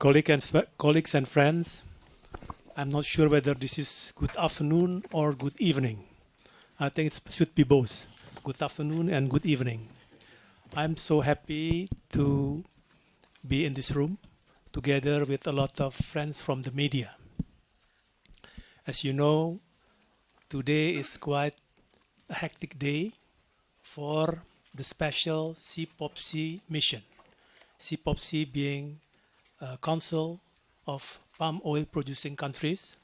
Colleagues and friends, I'm not sure whether this is good afternoon or good evening. I think it should be both, good afternoon and good evening. I'm so happy to be in this room together with a lot of friends from the media. As you know, today is quite a hectic day for the special CPOPC mission. CPOPC being a Council of Palm Oil Producing Countries,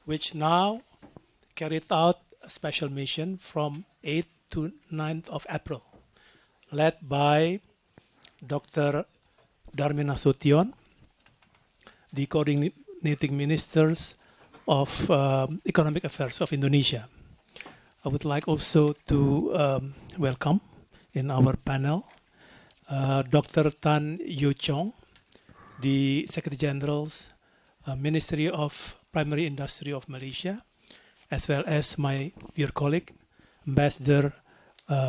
which now carried out a special mission from 8th to 9th of April, led by Dr. Darmin Nasution, the coordinating ministers of Economic Affairs of Indonesia. I would like also to welcome in our panel Dr. Tan Chong, the Secretary General's Ministry of Primary Industry of Malaysia, as well as my dear colleague, Ambassador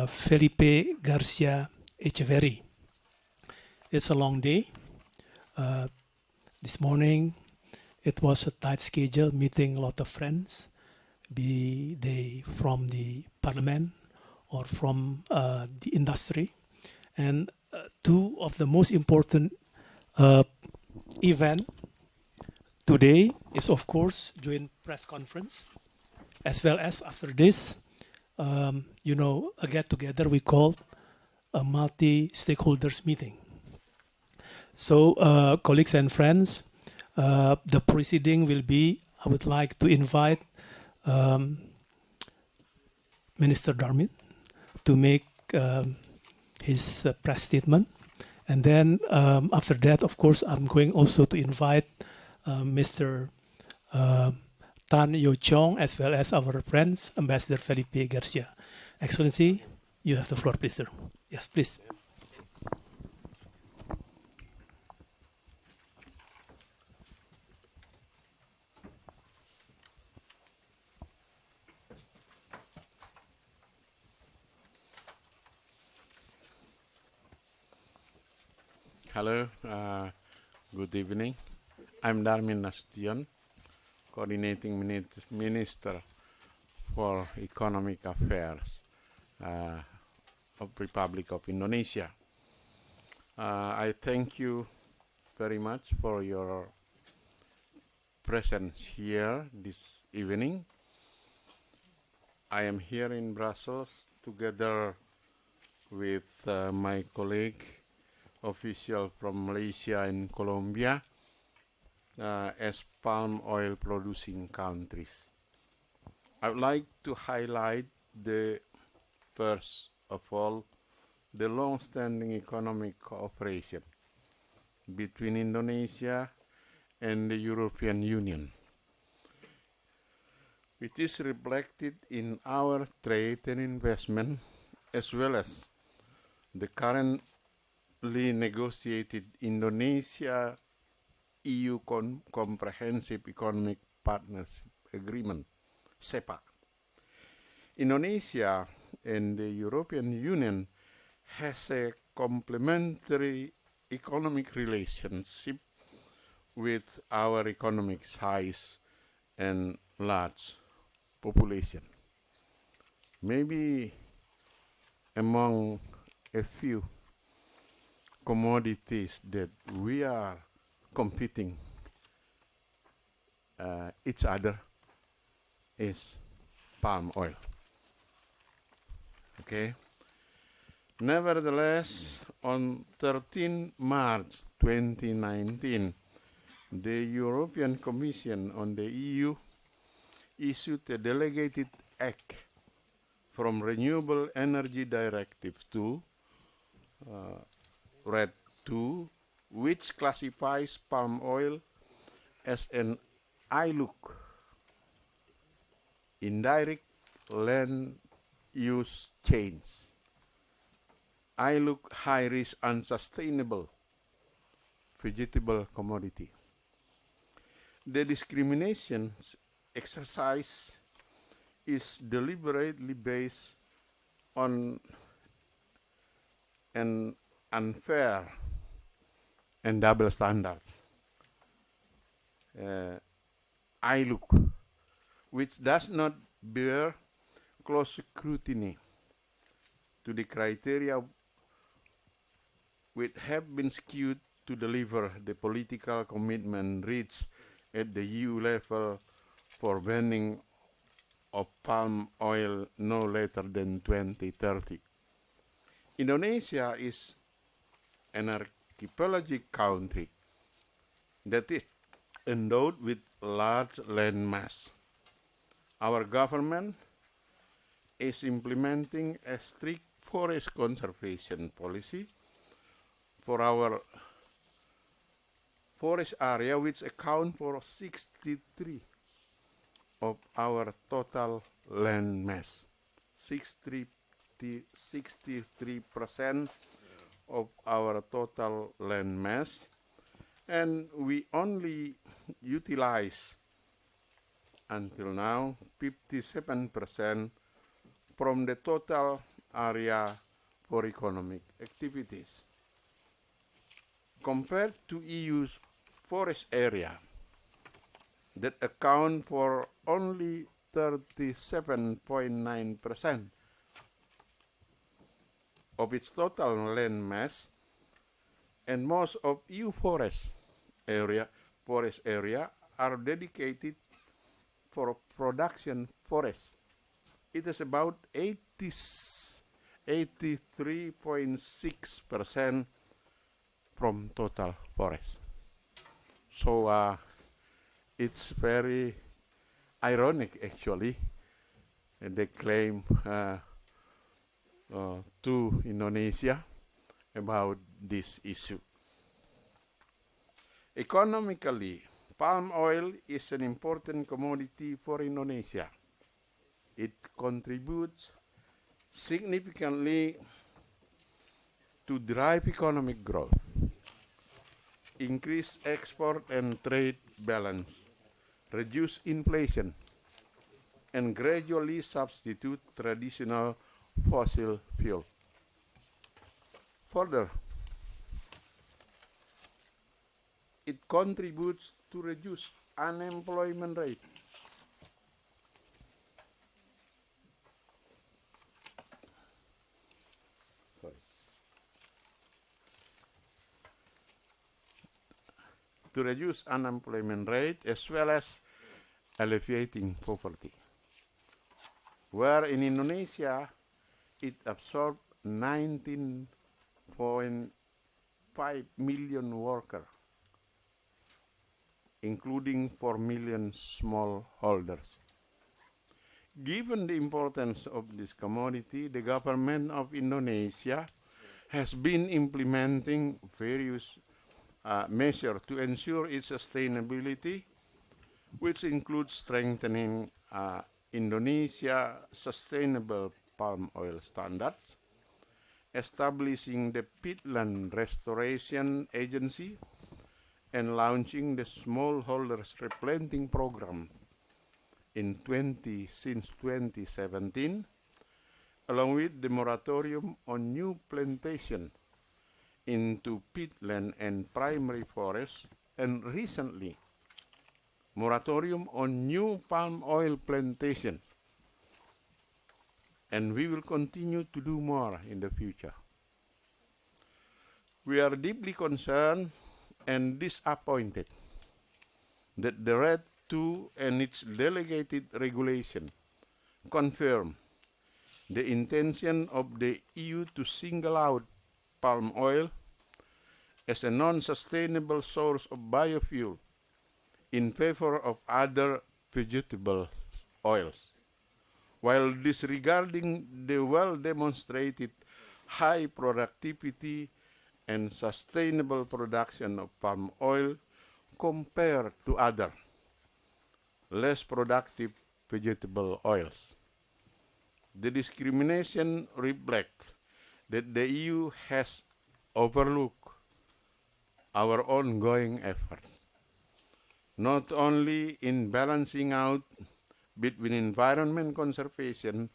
Felipe Garcia Echeverri. It's a long day. This morning, it was a tight schedule, meeting a lot of friends, be they from the parliament or from the industry. And two of the most important event today is, of course, joint press conference, as well as after this, a get-together we called a multi-stakeholders meeting. So, colleagues and friends, the proceeding will be, I would like to invite Minister Darmin to make his press statement. And then after that, of course, I'm going also to invite Mr. Tan Chong, as well as our friends, Ambassador Felipe Garcia. Excellency, you have the floor, please, sir. Yes, please. Hello, good evening. I'm Darmin Nasution, Coordinating Minister for Economic Affairs of Republic of Indonesia. I thank you very much for your presence here this evening. I am here in Brussels together with my colleague, official from Malaysia and Colombia, as palm oil producing countries. I would like to highlight first of all, the long-standing economic cooperation between Indonesia and the European Union. It is reflected in our trade and investment, as well as the currently negotiated Indonesia-EU Comprehensive Economic Partnership Agreement, CEPA. Indonesia and the European Union has a complementary economic relationship with our economic size and large population. Maybe among a few commodities that we are competing each other is palm oil. Okay. Nevertheless, on 13 March 2019, the European Commission on the EU issued a delegated act from Renewable Energy Directive 2, RED 2, which classifies palm oil as an ILUC, indirect land use change. ILUC, high risk unsustainable vegetable commodity. The discrimination exercise is deliberately based on an unfair and double standard ILUC, which does not bear close scrutiny to the criteria which have been skewed to deliver the political commitment reached at the EU level for banning of palm oil no later than 2030. Indonesia is an archipelagic country that is endowed with large land mass. Our government is implementing a strict forest conservation policy for our forest area, which account for 63 of our total land mass. 63% of our total land mass, and we only utilize until now 57% from the total area for economic activities. Compared to EU's forest area that account for only 37.9% of its total land mass, and most of EU forest area are dedicated for production forests. It is about 83.6% from total forest. So it's very ironic, actually, and they claim to Indonesia about this issue. Economically, palm oil is an important commodity for Indonesia. It contributes significantly to drive economic growth, increase export and trade balance, reduce inflation, and gradually substitute traditional fossil fuel. Further, it contributes to reduce unemployment rate. To reduce unemployment rate as well as alleviating poverty. Where in Indonesia, it absorbed 19.5 million workers, including 4 million smallholders. Given the importance of this commodity, the government of Indonesia has been implementing various measures to ensure its sustainability, which includes strengthening Indonesia sustainable palm oil standards, establishing the peatland restoration agency, and launching the smallholders replanting program since 2017, along with the moratorium on new plantation into peatland and primary forests, and recently, moratorium on new palm oil plantation. And we will continue to do more in the future. We are deeply concerned and disappointed that the RED II and its delegated regulation confirm the intention of the EU to single out palm oil as a non-sustainable source of biofuel in favor of other vegetable oils, while disregarding the well-demonstrated high productivity and sustainable production of palm oil compared to other, less productive vegetable oils. The discrimination reflects that the EU has overlooked our ongoing efforts, not only in balancing out between environment conservation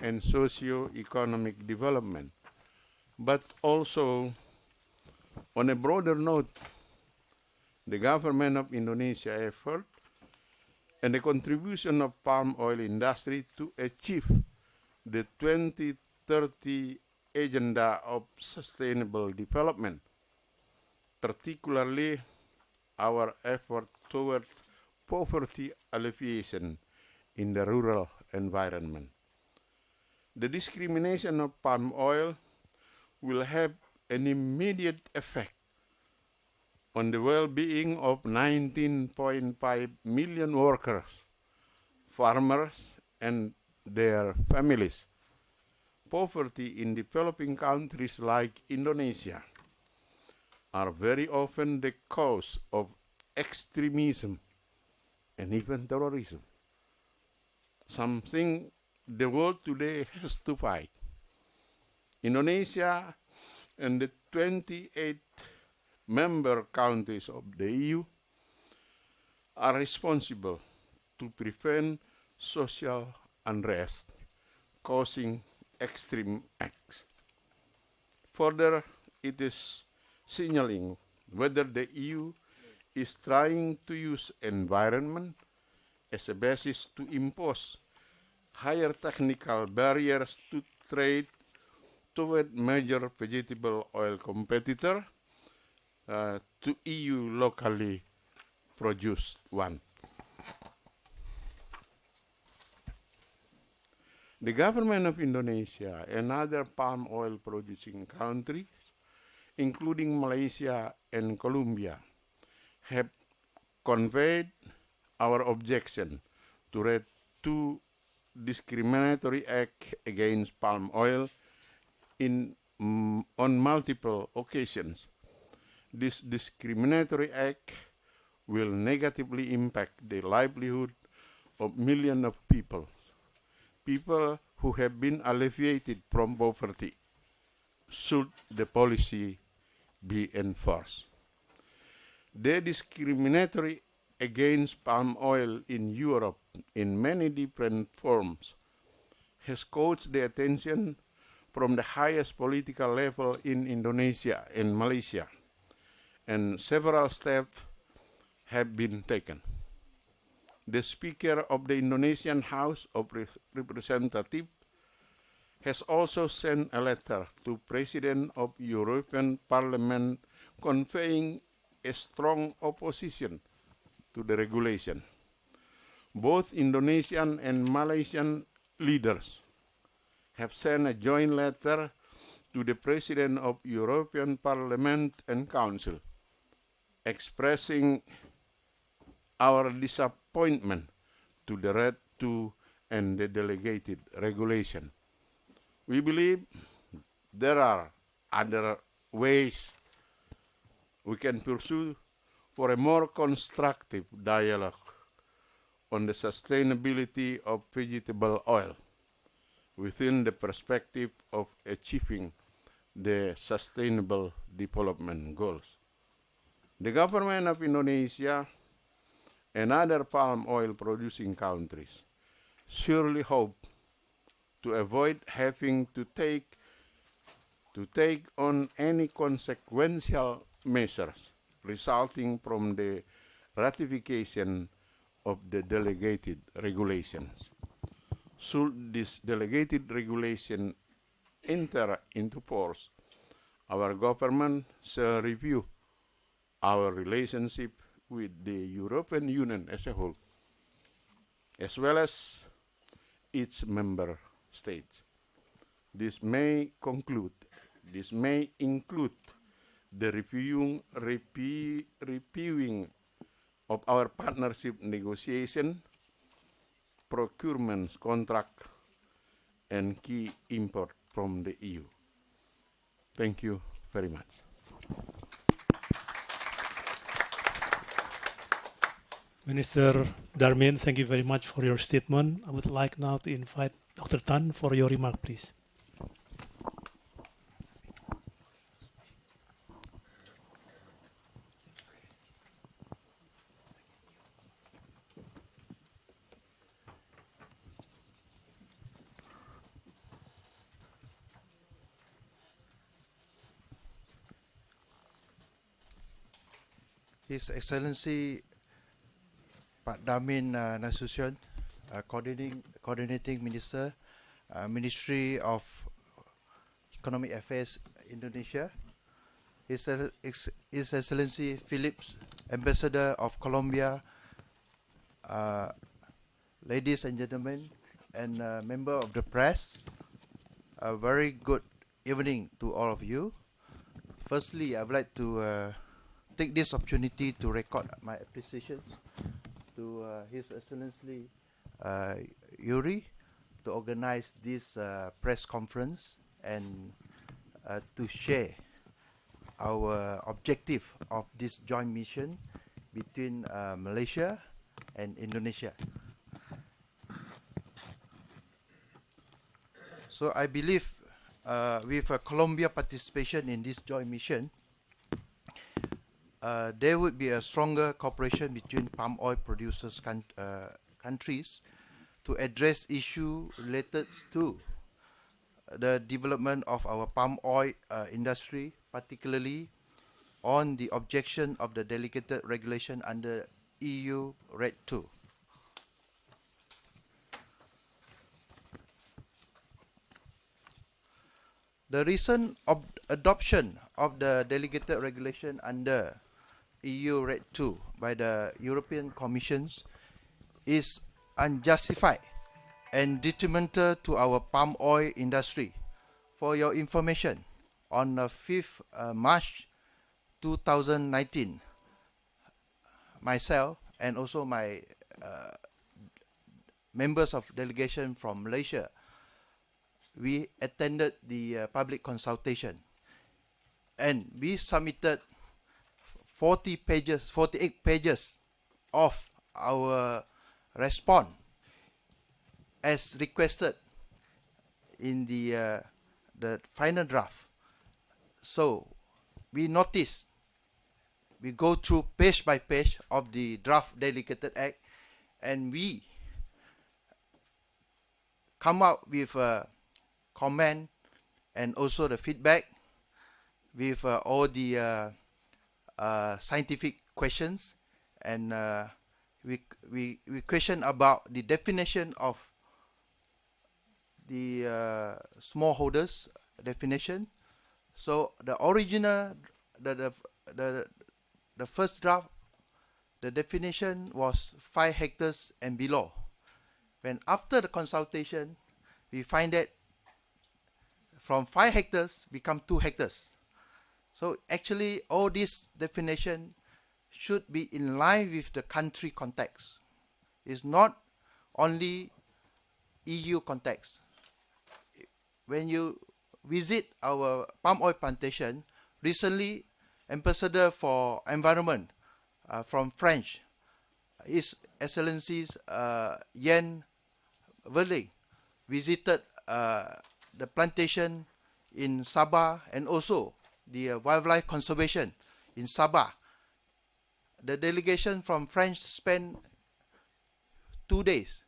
and socio-economic development, but also on a broader note the government of Indonesia effort and the contribution of palm oil industry to achieve the 2030 agenda of sustainable development, particularly our effort toward poverty alleviation in the rural environment. The discrimination of palm oil will have an immediate effect on the well-being of 19.5 million workers, farmers, and their families. Poverty in developing countries like Indonesia are very often the cause of extremism and even terrorism, something the world today has to fight. Indonesia and the 28 member countries of the EU are responsible to prevent social unrest causing extreme acts. Further, it is signaling whether the EU is trying to use environment as a basis to impose higher technical barriers to trade toward major vegetable oil competitor to EU locally produced one. The government of Indonesia and other palm oil producing countries, including Malaysia and Colombia, have conveyed our objection to the two discriminatory acts against palm oil on multiple occasions. This discriminatory act will negatively impact the livelihood of millions of people who have been alleviated from poverty, should the policy be enforced. The discriminatory against palm oil in Europe in many different forms has caught the attention from the highest political level in Indonesia and Malaysia, and several steps have been taken. The Speaker of the Indonesian House of Representatives has also sent a letter to President of European Parliament conveying a strong opposition to the regulation. Both Indonesian and Malaysian leaders have sent a joint letter to the President of European Parliament and Council, expressing our disappointment to the RED II and the delegated regulation. We believe there are other ways we can pursue for a more constructive dialogue on the sustainability of vegetable oil within the perspective of achieving the Sustainable Development Goals. The government of Indonesia and other palm oil producing countries surely hope to avoid having to take on any consequential measures resulting from the ratification of the delegated regulations. Should this delegated regulation enter into force, our government shall review our relationship with the European Union as a whole, as well as its member states. This may include the reviewing of our partnership negotiation, procurement contract, and key import from the EU. Thank you very much. Minister Darmin, thank you very much for your statement. I would like now to invite Dr. Tan for your remark, please. His Excellency Pak Darmin Nasution, Coordinating Minister, Ministry of Economic Affairs Indonesia, His Excellency Felipe, Ambassador of Colombia, ladies and gentlemen, and member of the press, a very good evening to all of you. Firstly, I would like to take this opportunity to record my appreciation to His Excellency Yuri to organize this press conference and to share our objective of this joint mission between Malaysia and Indonesia. So I believe with Colombia participation in this joint mission, there would be a stronger cooperation between palm oil producers countries to address issues related to the development of our palm oil industry, particularly on the objection of the delegated regulation under EU RED 2. The recent adoption of the delegated regulation under EU RED 2 by the European Commission is unjustified and detrimental to our palm oil industry. For your information, on 5th March 2019, myself and also my members of delegation from Malaysia, we attended the public consultation and we submitted 48 pages of our response as requested in the final draft. So we noticed, we go through page by page of the draft delegated act, and we come out with a comment and also the feedback with all the scientific questions, and we question about the definition of the smallholders definition. So the original, the first draft, the definition was 5 hectares and below. When after the consultation, we find that from 5 hectares become 2 hectares. So actually all this definition should be in line with the country context. It's not only EU context. When you visit our palm oil plantation, recently Ambassador for Environment from French, His Excellencies Yen Verling, visited the plantation in Sabah and also the wildlife conservation in Sabah. The delegation from France spent 2 days,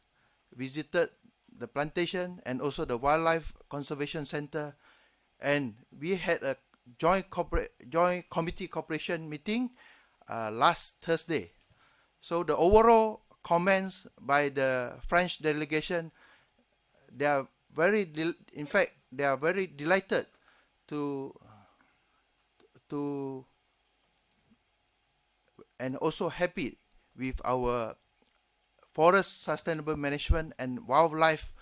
visited the plantation and also the wildlife conservation center, and we had a joint committee cooperation meeting last Thursday. So the overall comments by the French delegation, they are very delighted to and also happy with our forest sustainable management and wildlife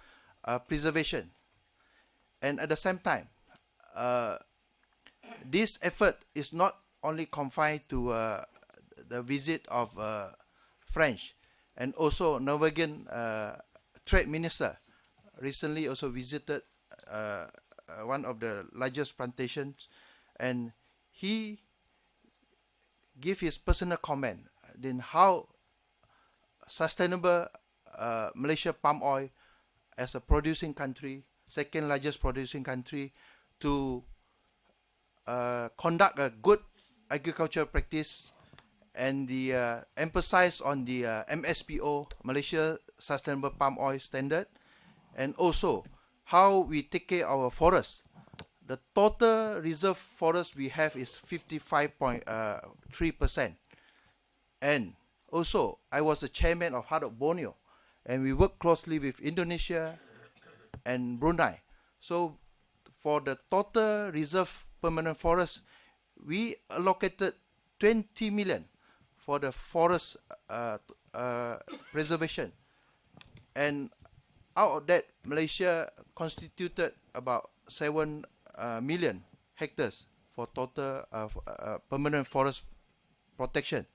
preservation. And at the same time, this effort is not only confined to the visit of French, and also Norwegian trade minister recently also visited one of the largest plantations, and he gave his personal comment in how sustainable Malaysia palm oil as a producing country, second largest producing country, to conduct a good agricultural practice and the emphasis on the MSPO, Malaysia Sustainable Palm Oil Standard, and also how we take care of our forests. The total reserve forest we have is 55.3%, And also, I was the chairman of Heart of Borneo, and we work closely with Indonesia and Brunei. So for the total reserve permanent forest, we allocated 20 million for the forest preservation. And out of that, Malaysia constituted about 7 million hectares for total permanent forest protection.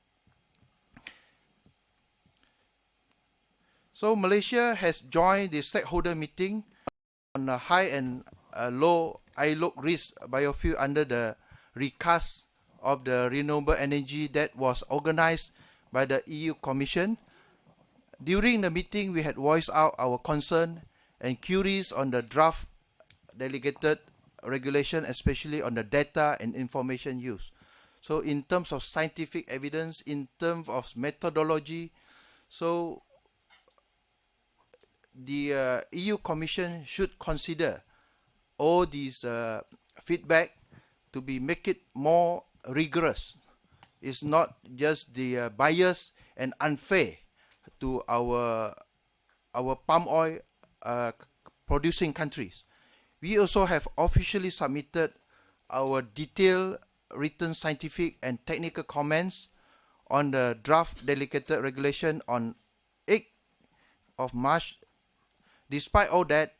So Malaysia has joined the stakeholder meeting on a high and low ILOC risk biofuel under the recast of the renewable energy that was organized by the EU Commission. During the meeting, we had voiced out our concern and queries on the draft delegated regulation, especially on the data and information use. So in terms of scientific evidence, in terms of methodology, so the EU Commission should consider all these feedback to make it more rigorous. It's not just the bias and unfair to our palm oil producing countries. We also have officially submitted our detailed written scientific and technical comments on the draft delegated regulation on 8th of March. Despite all that,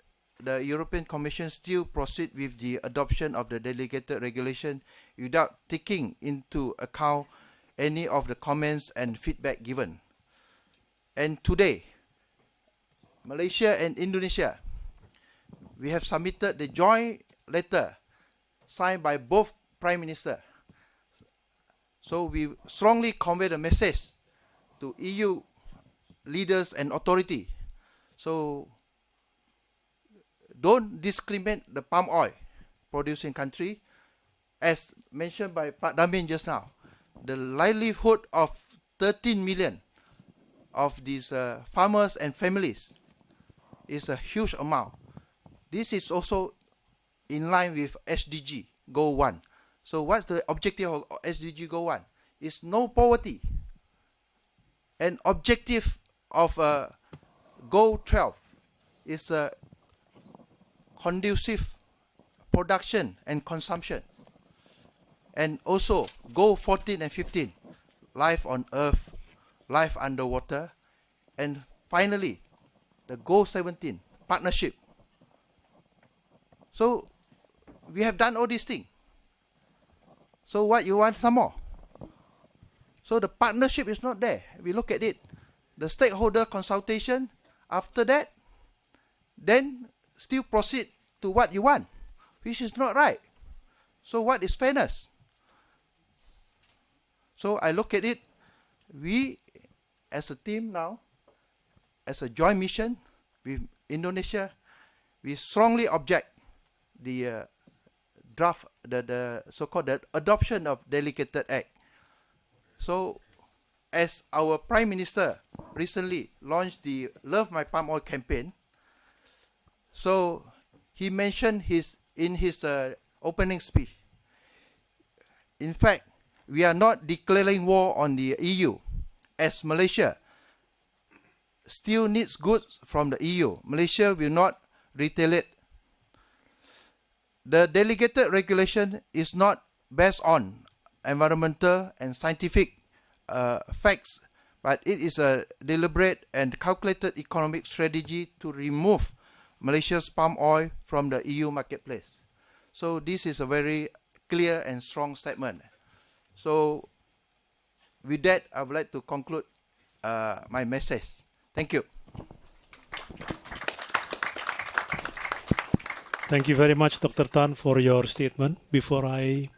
the European Commission still proceed with the adoption of the delegated regulation without taking into account any of the comments and feedback given. And today, Malaysia and Indonesia, we have submitted the joint letter signed by both Prime Minister. So we strongly convey the message to EU leaders and authority. So don't discriminate the palm oil producing country. As mentioned by Darmin just now, the livelihood of 13 million of these farmers and families is a huge amount. This is also in line with SDG Goal 1. So what's the objective of SDG Goal 1? It's no poverty. And objective of Goal 12 is conducive production and consumption. And also Goal 14 and 15, life on earth, life underwater. And finally, the Goal 17, partnership. So we have done all these things. So what, you want some more? So the partnership is not there. We look at it. The stakeholder consultation, after that, then still proceed to what you want, which is not right. So what is fairness? So I look at it, we as a team now, as a joint mission with Indonesia, we strongly object the draft, the so-called the adoption of delegated act. So as our Prime Minister recently launched the Love My Palm Oil campaign, so he mentioned in his opening speech, in fact, we are not declaring war on the EU, as Malaysia still needs goods from the EU. Malaysia will not retaliate. The delegated regulation is not based on environmental and scientific facts, but it is a deliberate and calculated economic strategy to remove Malaysia's palm oil from the EU marketplace. So this is a very clear and strong statement. So with that, I would like to conclude my message. Thank you. Thank you very much, Dr. Tan, for your statement. Before I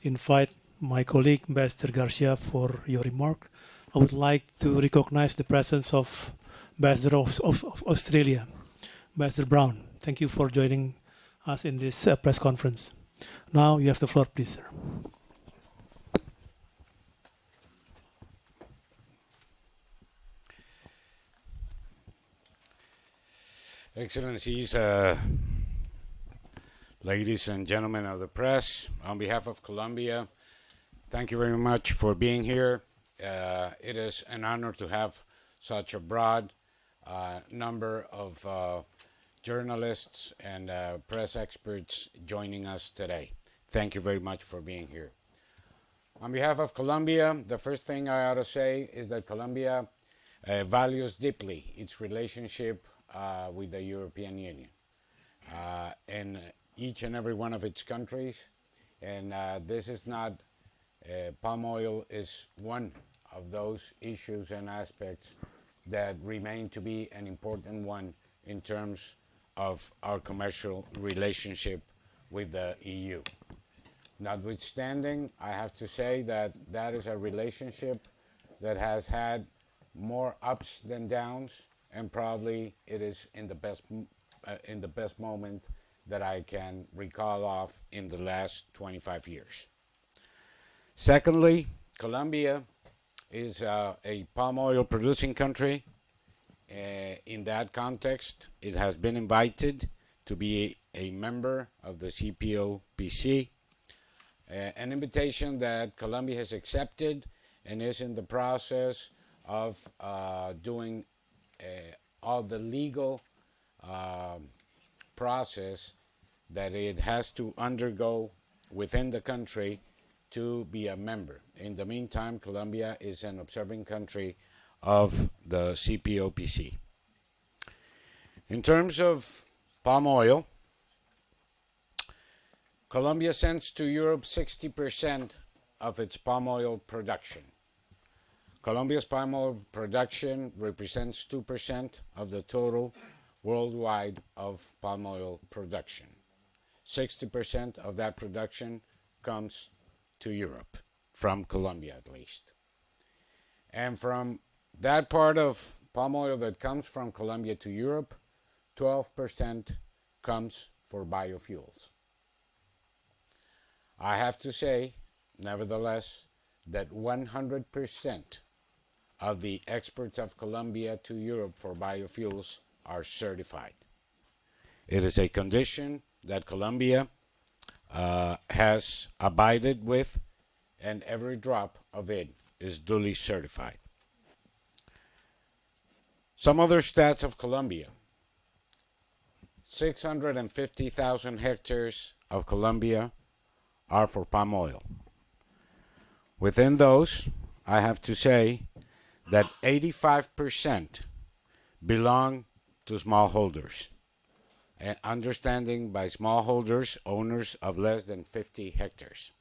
invite my colleague, Ambassador Garcia, for your remark, I would like to recognize the presence of Ambassador of Australia, Ambassador Brown. Thank you for joining us in this press conference. Now you have the floor, please, sir. Excellencies, ladies and gentlemen of the press, on behalf of Colombia, thank you very much for being here. it is an honor to have such a broad number of journalists and press experts joining us today. Thank you very much for being here. On behalf of Colombia, the first thing I ought to say is that Colombia values deeply its relationship with the European Union in each and every one of its countries. And this is not, palm oil is one of those issues and aspects that remain to be an important one in terms of our commercial relationship with the EU. Notwithstanding, I have to say that that is a relationship that has had more ups than downs, and probably it is in the best moment that I can recall of in the last 25 years. Secondly, Colombia is a palm oil producing country. In that context, it has been invited to be a member of the CPOPC, an invitation that Colombia has accepted and is in the process of doing all the legal process that it has to undergo within the country to be a member. In the meantime, Colombia is an observing country of the CPOPC. In terms of palm oil, Colombia sends to Europe 60% of its palm oil production. Colombia's palm oil production represents 2% of the total worldwide of palm oil production. 60% of that production comes to Europe, from Colombia at least. And from that part of palm oil that comes from Colombia to Europe, 12% comes for biofuels. I have to say, nevertheless, that 100% of the exports of Colombia to Europe for biofuels are certified. It is a condition that Colombia has abided with, and every drop of it is duly certified. Some other stats of Colombia. 650,000 hectares of Colombia are for palm oil. Within those, I have to say that 85% belong to smallholders. And understanding by smallholders, owners of less than 50 hectares.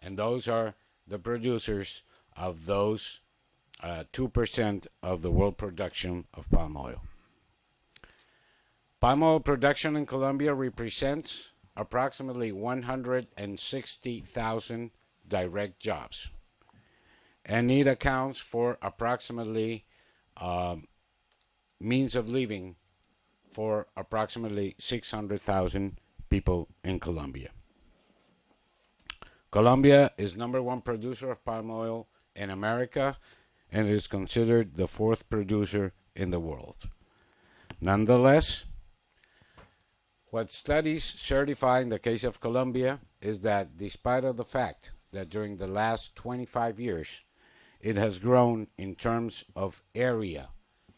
And those are the producers of those 2% of the world production of palm oil. Palm oil production in Colombia represents approximately 160,000 direct jobs. And it accounts for approximately means of living for approximately 600,000 people in Colombia. Colombia is number one producer of palm oil in America and is considered the fourth producer in the world. Nonetheless, what studies certify in the case of Colombia is that despite of the fact that during the last 25 years, it has grown in terms of area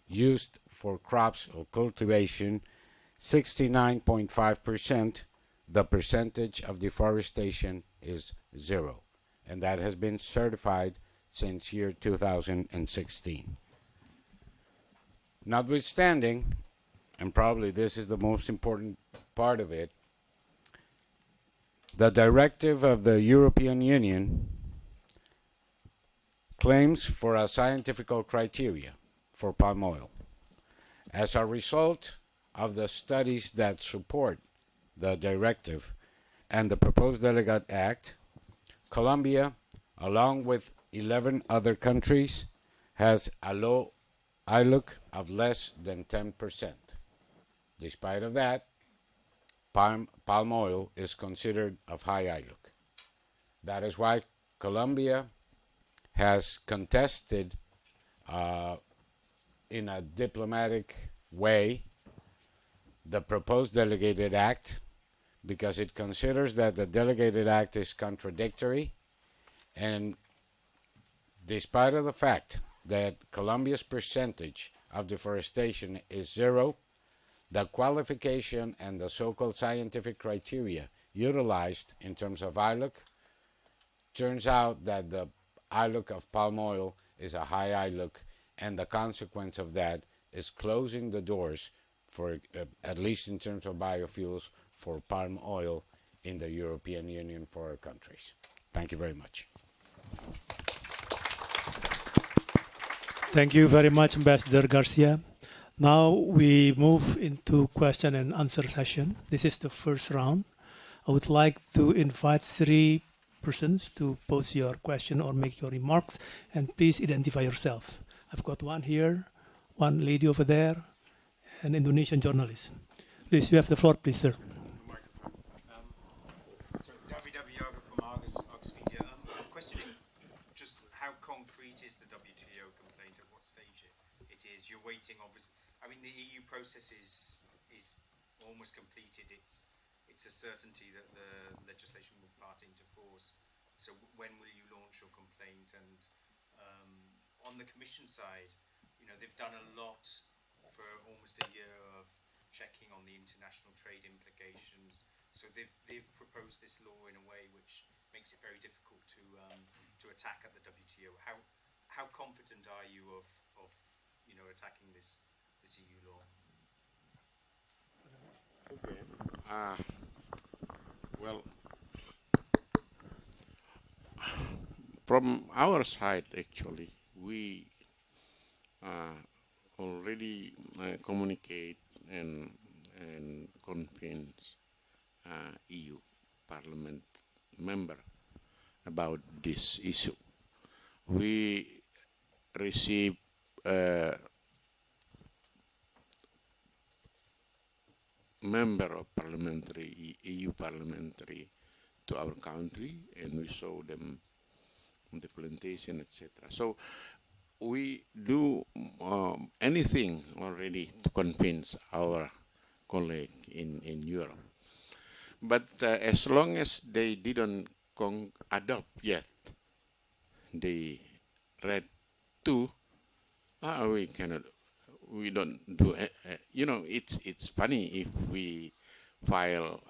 used for crops or cultivation 69.5%, the percentage of deforestation is 0. And that has been certified since year 2016. Notwithstanding, and probably this is the most important part of it, the directive of the European Union claims for a scientific criteria for palm oil. As a result of the studies that support the directive and the proposed Delegate Act, Colombia, along with 11 other countries, has a low ILUC of less than 10%. Despite of that, palm oil is considered of high ILUC. That is why Colombia has contested in a diplomatic way the proposed Delegated Act, because it considers that the Delegated Act is contradictory and Despite of the fact that Colombia's percentage of deforestation is zero, the qualification and the so-called scientific criteria utilized in terms of ILUC turns out that the ILUC of palm oil is a high ILUC, and the consequence of that is closing the doors for, at least in terms of biofuels, for palm oil in the European Union for our countries. Thank you very much. Thank you very much, Ambassador Garcia. Now we move into question and answer session. This is the first round. I would like to invite 3 persons to pose your question or make your remarks, and please identify yourself. I've got one here, one lady over there, an Indonesian journalist. Please, you have the floor, please, sir. So, Yoga from Argus Media. I'm questioning just how concrete is the WTO complaint, at what stage it is. You're waiting, obviously. I mean, the EU process is almost completed. It's a certainty that the legislation will pass into force. So when will you launch your complaint? And on the Commission side, you know, they've done a lot for almost a year of checking on the international trade implications. So they've proposed this law in a way which makes it very difficult to attack at the WTO. How confident are you of you know, attacking this EU law? Okay. Well, from our side, actually, we already communicate and convince EU Parliament member about this issue. We receive member of parliamentary, EU parliamentary to our country, and we show them the plantation, etc. So we do anything already to convince our colleague in Europe. But as long as they didn't adopt yet the RED 2, we don't do it. You know, it's funny if we file,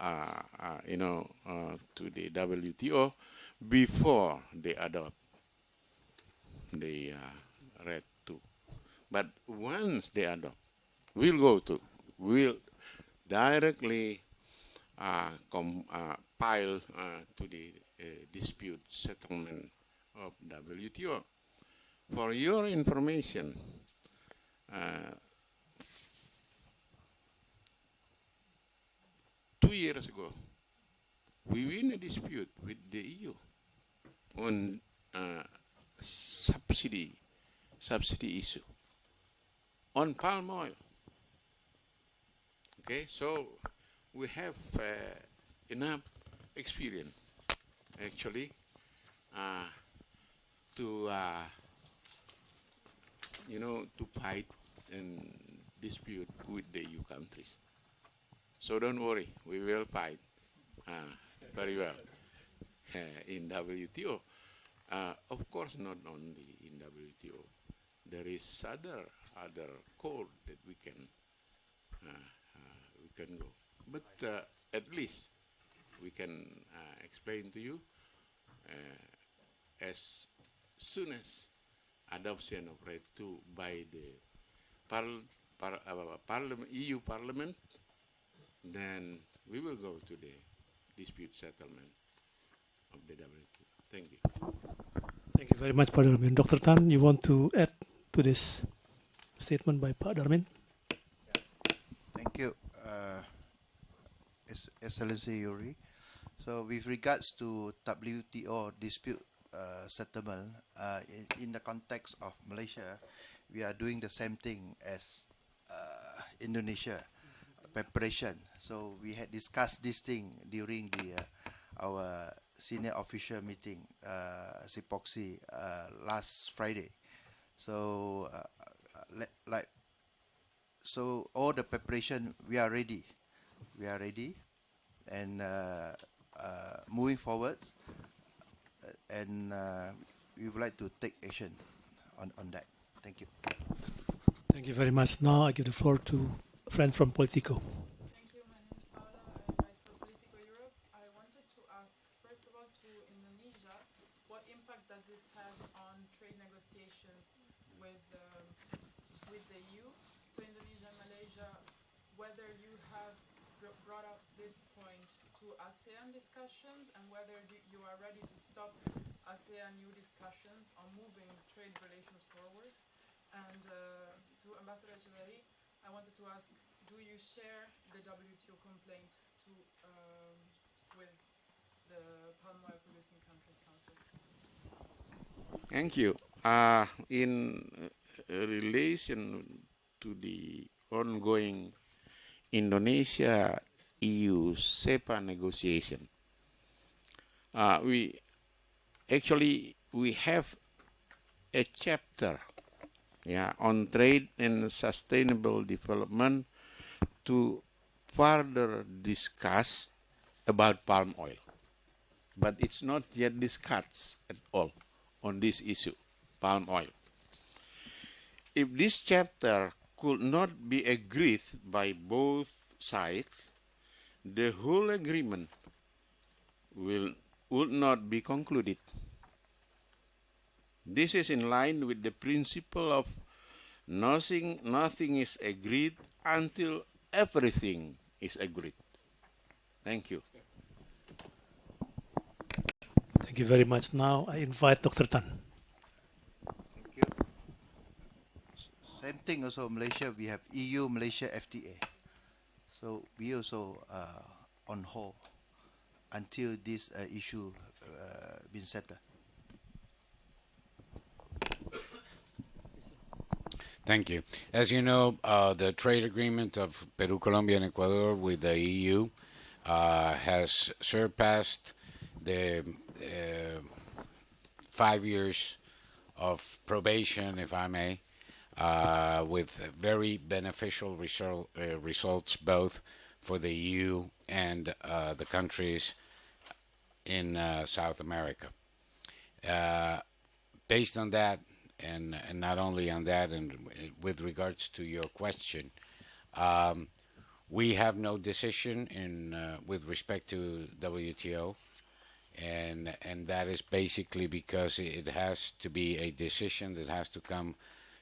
to the WTO before they adopt the RED 2. But once they adopt, we'll directly compile to the dispute settlement of WTO. For your information, 2 years ago, we win a dispute with the EU on subsidy issue on palm oil. Okay, so we have enough experience actually to to fight and dispute with the EU countries. So don't worry, we will fight very well in WTO. Of course, not only in WTO. There is other code that we can go. But at least we can explain to you as soon as adoption of RED 2 by the EU Parliament, then we will go to the dispute settlement of the WTO. Thank you. Thank you very much, Pak Darmin. Dr. Tan, you want to add to this statement by Pak Darmin? Thank you, Excellency Yuri. So with regards to WTO dispute settlement, in the context of Malaysia, we are doing the same thing as Indonesia, preparation. So we had discussed this thing during our senior official meeting, SIPOXI, last Friday. So so all the preparation, we are ready, and moving forward, and we would like to take action on that. Thank you. Thank you very much. Now I give the floor to a friend from Politico. Thank you. My name is Paula. I write for Politico Europe. I wanted to ask, first of all, to Indonesia, what impact does this have on trade negotiations with the EU? To Indonesia and Malaysia, whether you have brought up this point to ASEAN discussions and whether you are ready to stop ASEAN-EU discussions on moving trade relations forwards. And to Ambassador Echeverri, I wanted to ask, do you share the WTO complaint with the Palm Oil Producing Countries Council? Thank you. In relation to the ongoing Indonesia-EU SEPA negotiation, we have a chapter on trade and sustainable development to further discuss about palm oil. But it's not yet discussed at all on this issue, palm oil. If this chapter could not be agreed by both sides, the whole agreement would not be concluded. This is in line with the principle of nothing is agreed until everything is agreed. Thank you. Thank you very much. Now I invite Dr. Tan. Thank you. Same thing also Malaysia, we have EU-Malaysia FTA. So we also on hold until this issue been settled. Thank you. As you know, the trade agreement of Peru, Colombia, and Ecuador with the EU has surpassed the 5 years of probation, if I may, with very beneficial results both for the EU and the countries in South America. Based on that, and not only on that, and with regards to your question, we have no decision with respect to WTO, and that is basically because it has to be a decision that has to come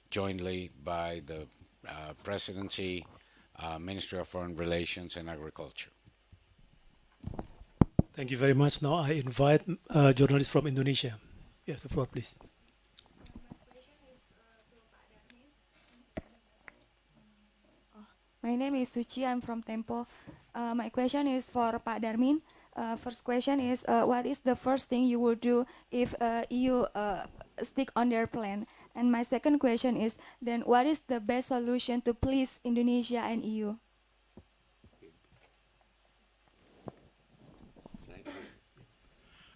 jointly by the Presidency, Ministry of Foreign Relations, and Agriculture. Thank you very much. Now I invite journalists from Indonesia. Yes, the floor, please. My name is Suci, I'm from Tempo. My question is for Pak Darmin. First question is, what is the first thing you would do if EU stick on their plan? And my second question is, then what is the best solution to please Indonesia and EU?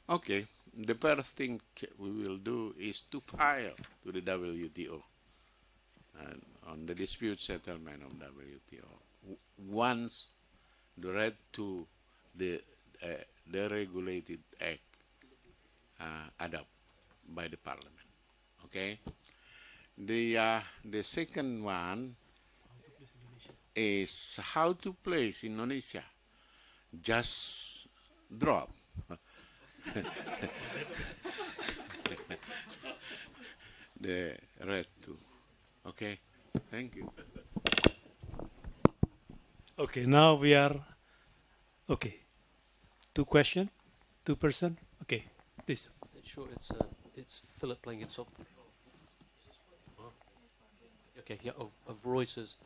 Okay, the first thing we will do is to file to the WTO on the dispute settlement of WTO. Once the right to the regulated act adopted by the Parliament. Okay. The second one is how to place Indonesia. Just drop. The right to. Okay. Thank you. Okay, now we are. Okay. Two question, two person. Okay, please. Sure, it's Philip playing it up. Okay, yeah, of Reuters.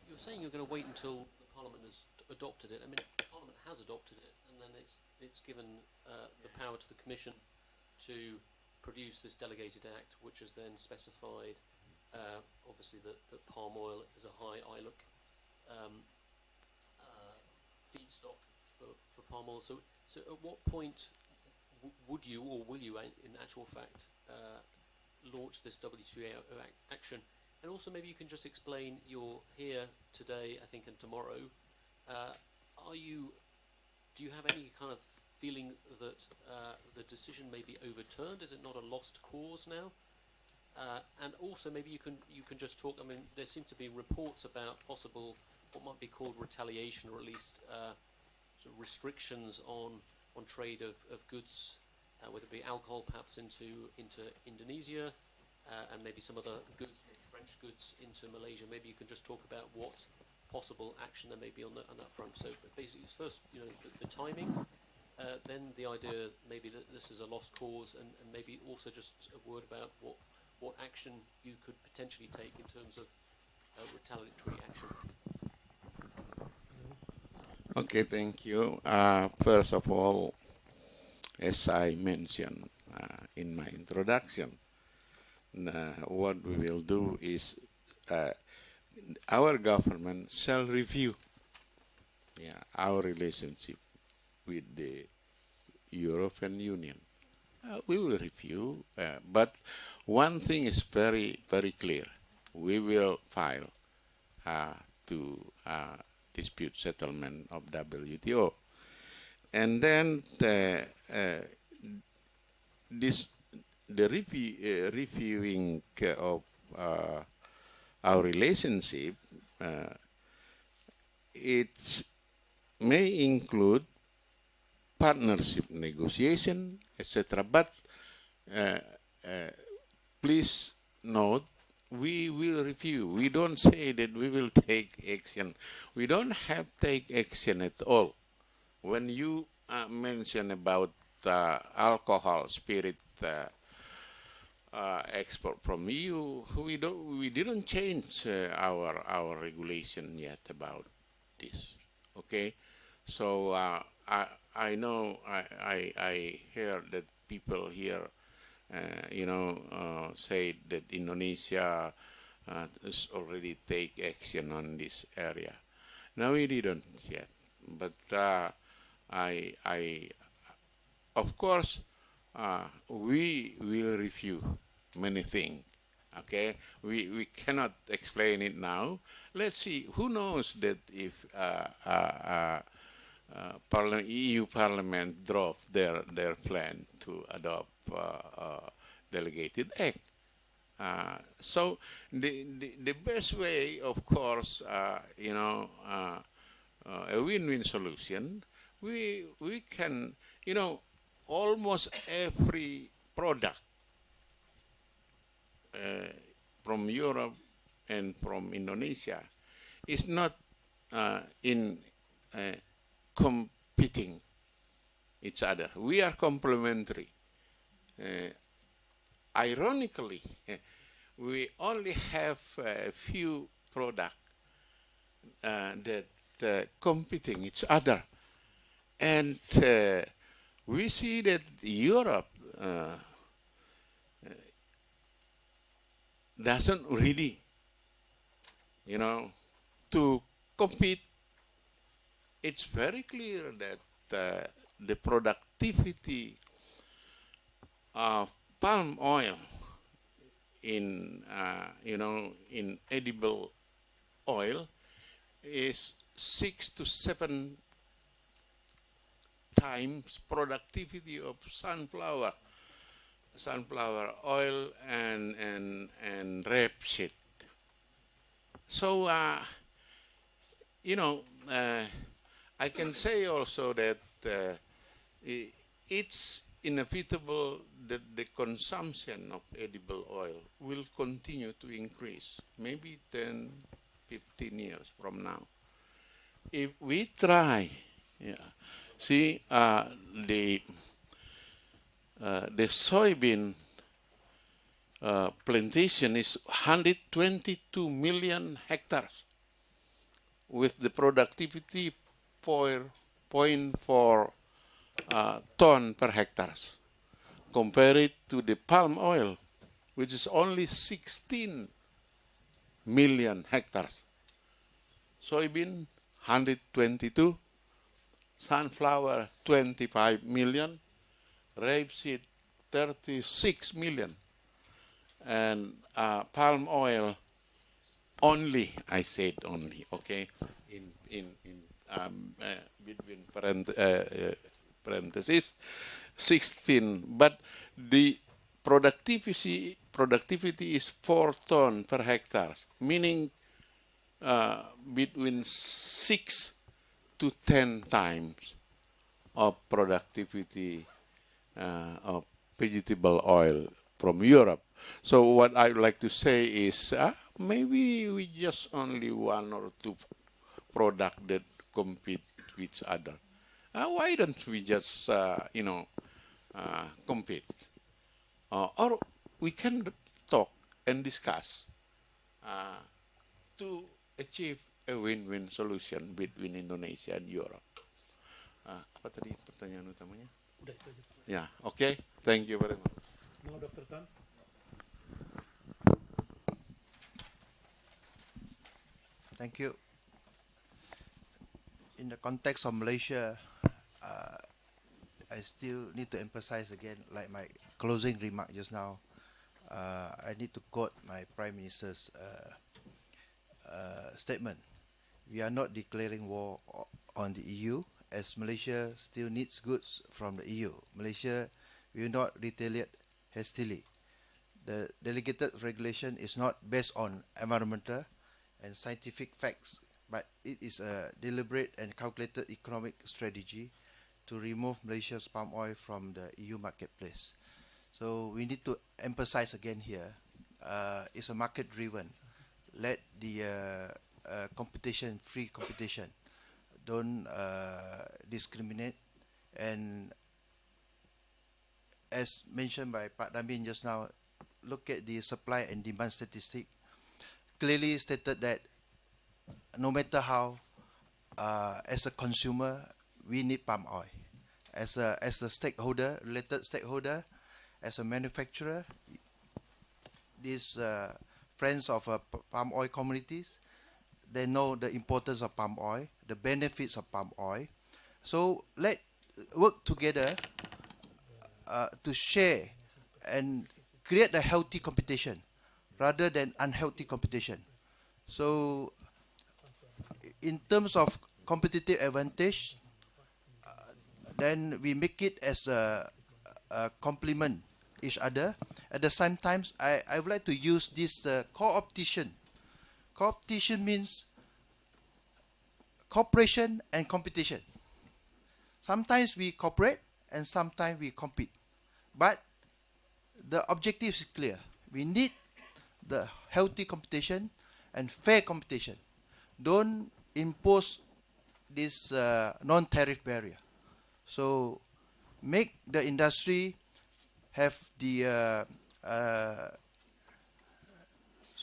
You're saying you're going to wait until the Parliament has adopted it. I mean, the Parliament has adopted it, and then it's given the power to the Commission to produce this delegated act, which has then specified, obviously, that palm oil is a high ILUC feedstock for palm oil. So at what point would you, or will you, in actual fact, launch this WTO action? And also, maybe you can just explain, you're here today, I think, and tomorrow. Do you have any kind of feeling that the decision may be overturned? Is it not a lost cause now? And also, maybe you can just talk. I mean, there seem to be reports about possible what might be called retaliation, or at least sort of restrictions on trade of goods, whether it be alcohol, perhaps into Indonesia, and maybe some other goods, maybe French goods, into Malaysia. Maybe you can just talk about what possible action there may be on that front. So basically, first, the timing, then the idea maybe that this is a lost cause, and maybe also just a word about what action you could potentially take in terms of retaliatory action. Okay, thank you. First of all, as I mentioned in my introduction, what we will do is our government shall review our relationship with the European Union. We will review, but one thing is very, very clear. We will file to dispute settlement of WTO. And then the reviewing of our relationship, it may include partnership negotiation, etc. But please note, we will review. We don't say that we will take action. We don't have take action at all. When you mention about alcohol, spirit export from EU, we didn't change our regulation yet about this. Okay, so I know I hear that people here say that Indonesia has already take action on this area. No, we didn't yet, but of course, we will review many things. Okay, we cannot explain it now. Let's see. Who knows that if EU Parliament drop their plan to adopt delegated act. So the best way, of course, a win-win solution. We can, almost every product from Europe and from Indonesia is not in competing each other. We are complementary. Ironically, we only have a few products that competing each other, and we see that Europe doesn't really, to compete. It's very clear that the productivity of palm oil in in edible oil is 6 to 7 times productivity of sunflower oil and rapeseed. So I can say also that it's inevitable that the consumption of edible oil will continue to increase, maybe 10, 15 years from now. If we try, see, the soybean plantation is 122 million hectares with the productivity 0.4 ton per hectare. Compare it to the palm oil, which is only 16 million hectares. Soybean, 122. Sunflower, 25 million. Rapeseed, 36 million. And palm oil, only, I said only, okay, in between parenthesis, 16. But the productivity is 4 ton per hectare, meaning between 6 to 10 times of productivity of vegetable oil from Europe. So what I would like to say is maybe we just only 1 or 2 products that compete with each other. Why don't we just, compete? Or we can talk and discuss to achieve a win-win solution between Indonesia and Europe. Apa tadi pertanyaan utamanya? Ya, okay. Thank you very much. No, Dr. Tan. Thank you. In the context of Malaysia, I still need to emphasize again, like my closing remark just now, I need to quote my Prime Minister's statement. We are not declaring war on the EU, as Malaysia still needs goods from the EU. Malaysia will not retaliate hastily. The delegated regulation is not based on environmental and scientific facts, but it is a deliberate and calculated economic strategy to remove Malaysia's palm oil from the EU marketplace. So we need to emphasize again here, it's a market driven. Let the competition, free competition, don't discriminate. And as mentioned by Pak Darmin just now, look at the supply and demand statistic, clearly stated that no matter how, as a consumer, we need palm oil. As a stakeholder, related stakeholder, as a manufacturer, these friends of palm oil communities, they know the importance of palm oil, the benefits of palm oil. So let's work together to share and create a healthy competition rather than unhealthy competition. So in terms of competitive advantage, then we make it as a complement each other. At the same time, I would like to use this co-opetition. Co-opetition means cooperation and competition. Sometimes we cooperate and sometimes we compete. But the objective is clear. We need the healthy competition and fair competition. Don't impose this non-tariff barrier. So make the industry have the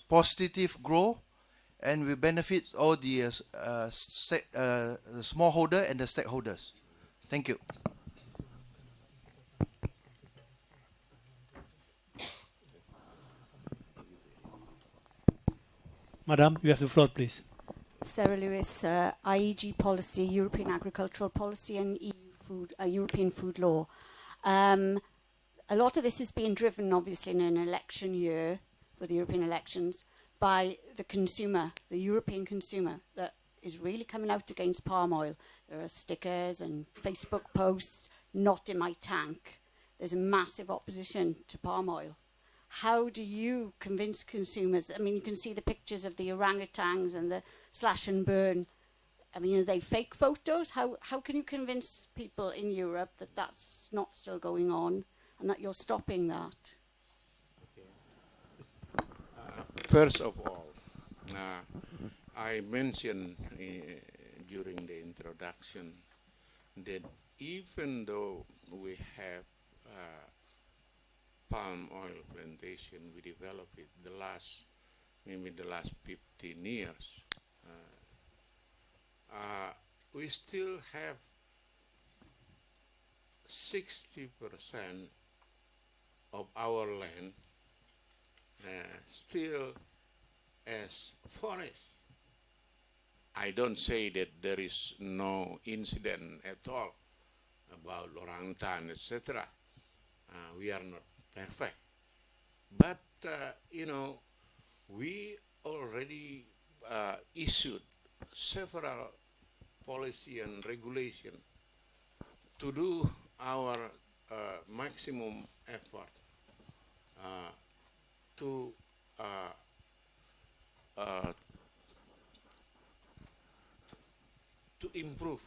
positive growth, and we benefit all the smallholder and the stakeholders. Thank you. Madam, you have the floor, please. Sarah Lewis, IEG policy, European agricultural policy, and European food law. A lot of this is being driven, obviously, in an election year with the European elections by the consumer, the European consumer, that is really coming out against palm oil. There are stickers and Facebook posts, not in my tank. There's a massive opposition to palm oil. How do you convince consumers? I mean, you can see the pictures of the orangutans and the slash and burn. I mean, are they fake photos? How can you convince people in Europe that that's not still going on and that you're stopping that? First of all, I mentioned during the introduction that even though we have palm oil plantation, we developed it maybe the last 15 years. We still have 60% of our land still as forest. I don't say that there is no incident at all about orangutan, etc. We are not perfect. But, we already issued several policy and regulation to do our maximum effort to improve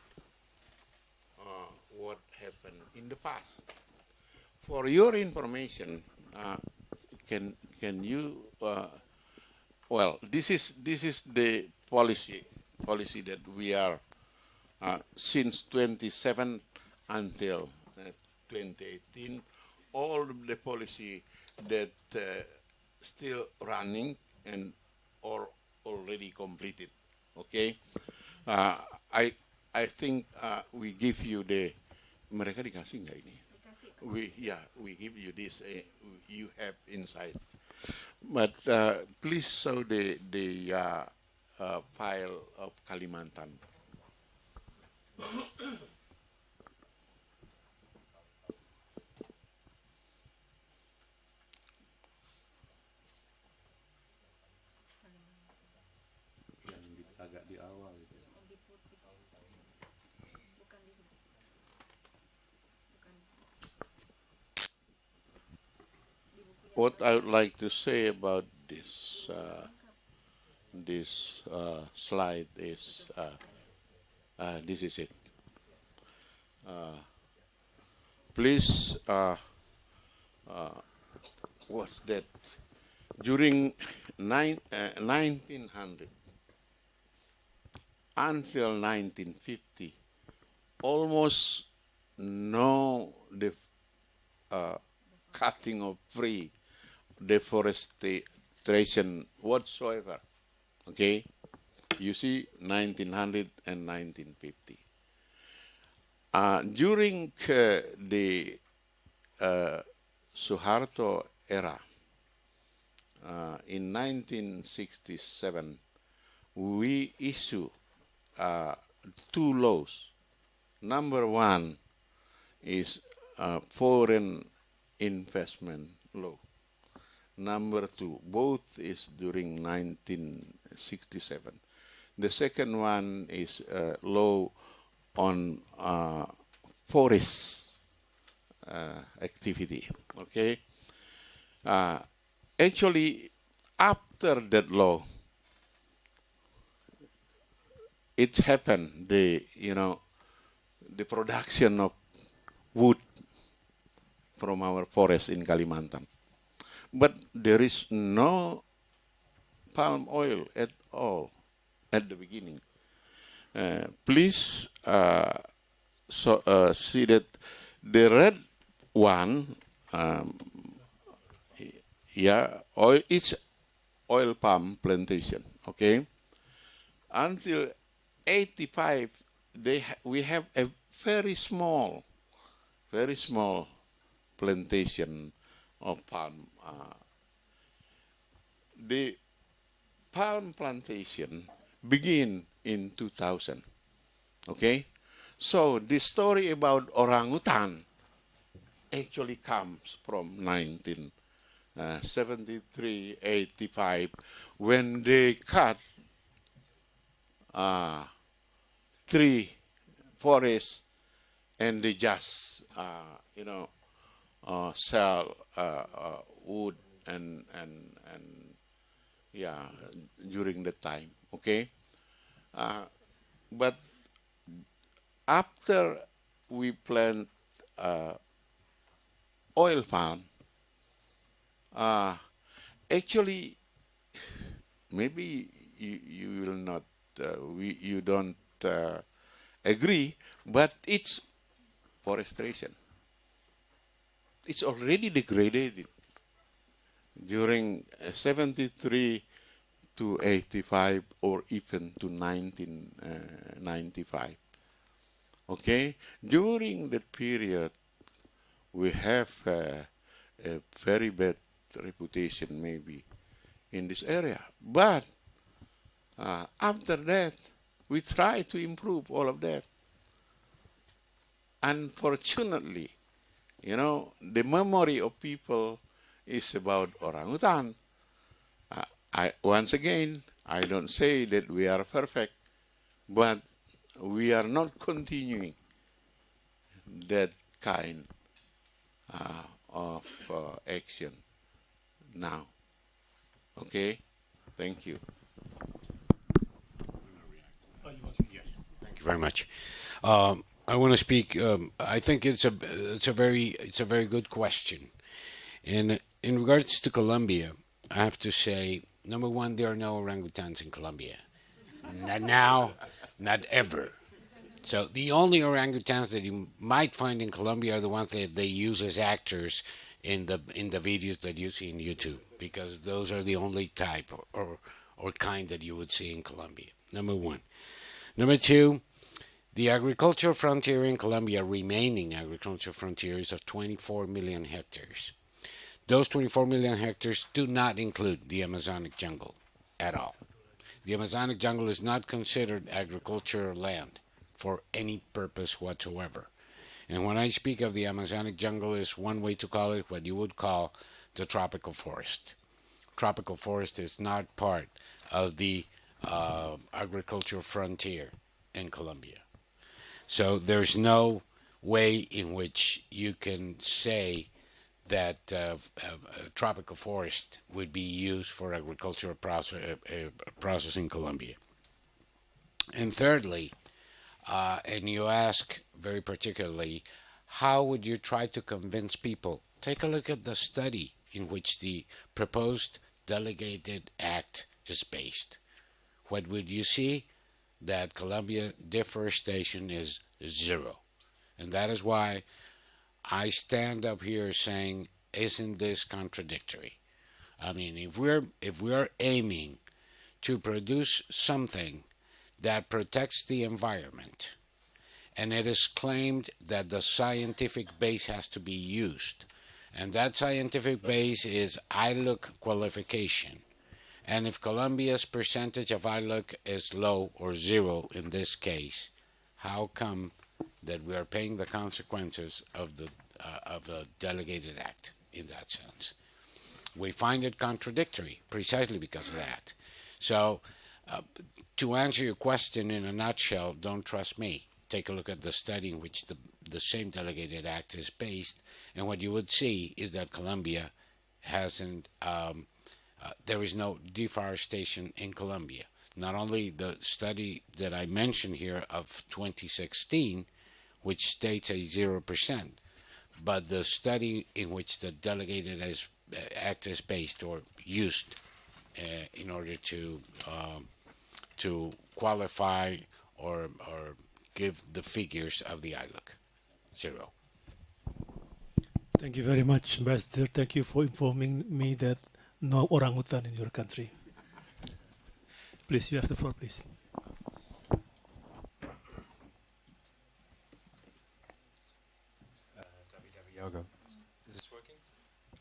what happened in the past. For your information, can you? Well, this is the policy that we are since 27 until 2018. All of the policy that still running and or already completed. Okay, I think we give you the mereka dikasih nggak ini? We give you this. You have inside, but please show the file of Kalimantan. Agak di awal gitu. What I would like to say about this slide is this is it. Please, what's that? During 1900 until 1950, almost no cutting of tree, deforestation whatsoever. Okay, you see 1900 and 1950. During the Suharto era, in 1967, we issue 2 laws. Number 1 is foreign investment law. Number 2, both is during 1967. The second one is law on forest activity. Okay. Actually, after that law, it happened. The production of wood from our forest in Kalimantan, but there is no palm oil at all at the beginning. Please see that the red one, it's oil palm plantation. Okay, until 85, we have a very small plantation of palm. The palm plantation begin in 2000. Okay, so the story about orangutan actually comes from 1973, 85, when they cut tree forests and they just sell wood and during the time. Okay, but after we plant oil palm, actually maybe you will not you don't agree, but it's forestation. It's already degraded during 73 to 85 or even to 1995. Okay, during that period, we have a very bad reputation maybe in this area. But after that, we try to improve all of that. Unfortunately, the memory of people is about orangutan. Once again, I don't say that we are perfect, but we are not continuing that kind of action now. Okay, thank you. Thank you very much. I want to speak. I think it's a very good question. In regards to Colombia, I have to say, number one, there are no orangutans in Colombia. Not now, not ever. So the only orangutans that you might find in Colombia are the ones that they use as actors in the videos that you see in YouTube, because those are the only type or kind that you would see in Colombia. Number one. Number two, the agricultural frontier in Colombia, remaining agricultural frontier, is of 24 million hectares. Those 24 million hectares do not include the Amazonic jungle at all. The Amazonic jungle is not considered agricultural land for any purpose whatsoever. And when I speak of the Amazonic jungle, is one way to call it what you would call the tropical forest. Tropical forest is not part of the agricultural frontier in Colombia. So there's no way in which you can say that tropical forest would be used for agricultural process in Colombia. And thirdly, and you ask very particularly, how would you try to convince people? Take a look at the study in which the proposed delegated act is based. What would you see? That Colombia deforestation is 0. And that is why I stand up here saying, isn't this contradictory? I mean, if we're aiming to produce something that protects the environment, and it is claimed that the scientific base has to be used, and that scientific base is ILUC qualification, and if Colombia's percentage of ILUC is low or 0 in this case, how come that we are paying the consequences of the delegated act in that sense? We find it contradictory precisely because of that. So to answer your question in a nutshell, don't trust me. Take a look at the study in which the same delegated act is based, and what you would see is that Colombia hasn't, there is no deforestation in Colombia. Not only the study that I mentioned here of 2016, which states a 0%, but the study in which the delegated act is based or used in order to qualify or give the figures of the ILUC. 0. Thank you very much, Ambassador. Thank you for informing me that no orangutan in your country. Please, you have the floor, please. Is this working?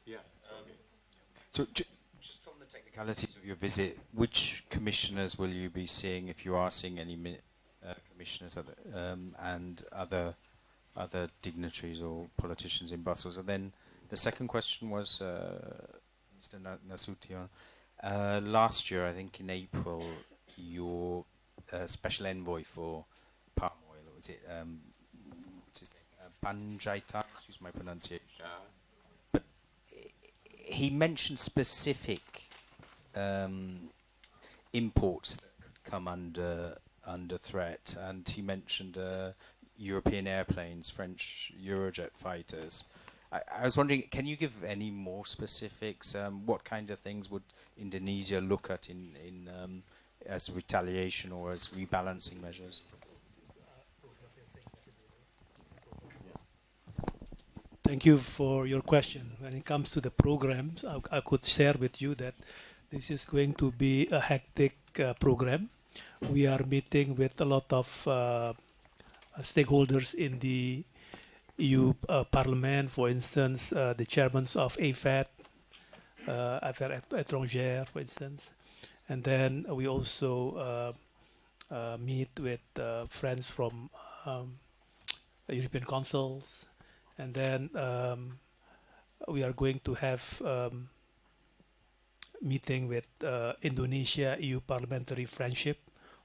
Yeah. So just on the technicalities of your visit, which commissioners will you be seeing, if you are seeing any commissioners and other dignitaries or politicians in Brussels? And then the second question was, Mr. Nasution, last year, I think in April, your special envoy for palm oil, was it, what's his name? Panjaitan, excuse my pronunciation. But he mentioned specific imports that could come under threat, and he mentioned European airplanes, French Eurojet fighters. I was wondering, can you give any more specifics? What kind of things would Indonesia look at in as retaliation or as rebalancing measures? Thank you for your question. When it comes to the programs, I could share with you that this is going to be a hectic program. We are meeting with a lot of stakeholders in the EU Parliament, for instance, the chairmen of AFET, Affaires étrangères, for instance. And then we also meet with friends from European councils. And then we are going to have meeting with Indonesia-EU Parliamentary Friendship,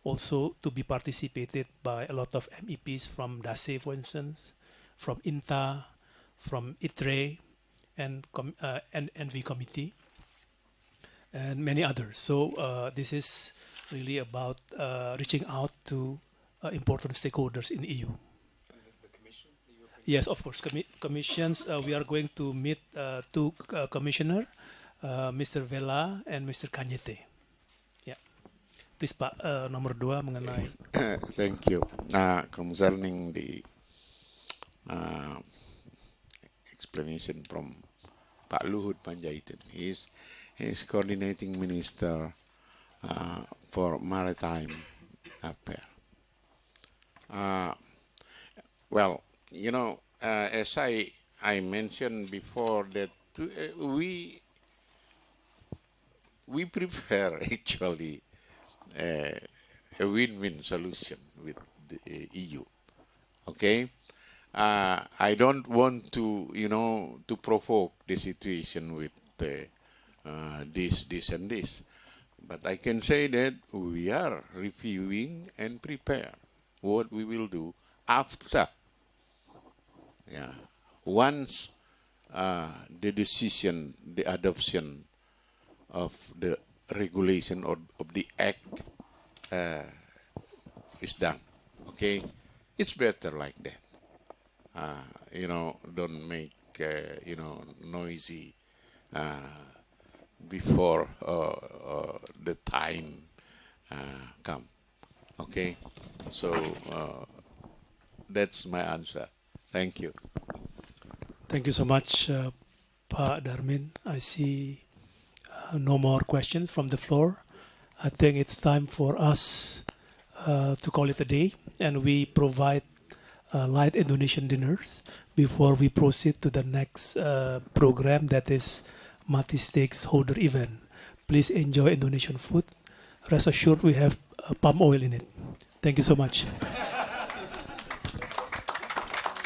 also to be participated by a lot of MEPs from DASE, for instance, from INTA, from ITRE, and NV Committee, and many others. So this is really about reaching out to important stakeholders in EU. The Commission, the European Yes, of course, commissions. We are going to meet two commissioners, Mr. Vela and Mr. Kanyete. Yeah. Please, Pak, nomor 2 mengenai. Thank you. Concerning the explanation from Pak Luhut Panjaitan, he is coordinating minister for maritime affairs. Well, you know, as I mentioned before, that we prefer actually a win-win solution with the EU. Okay, I don't want to, you know, to provoke the situation with this and this, but I can say that we are reviewing and prepare what we will do after. Yeah, once the decision, the adoption of the regulation or of the act is done. Okay, it's better like that. You know, don't make you know, noisy before the time come. Okay, so that's my answer. Thank you. Thank you so much, Pak Darmin. I see no more questions from the floor. I think it's time for us to call it a day, and we provide light Indonesian dinners before we proceed to the next program, that is multi-stakeholder event. Please enjoy Indonesian food. Rest assured we have palm oil in it. Thank you so much.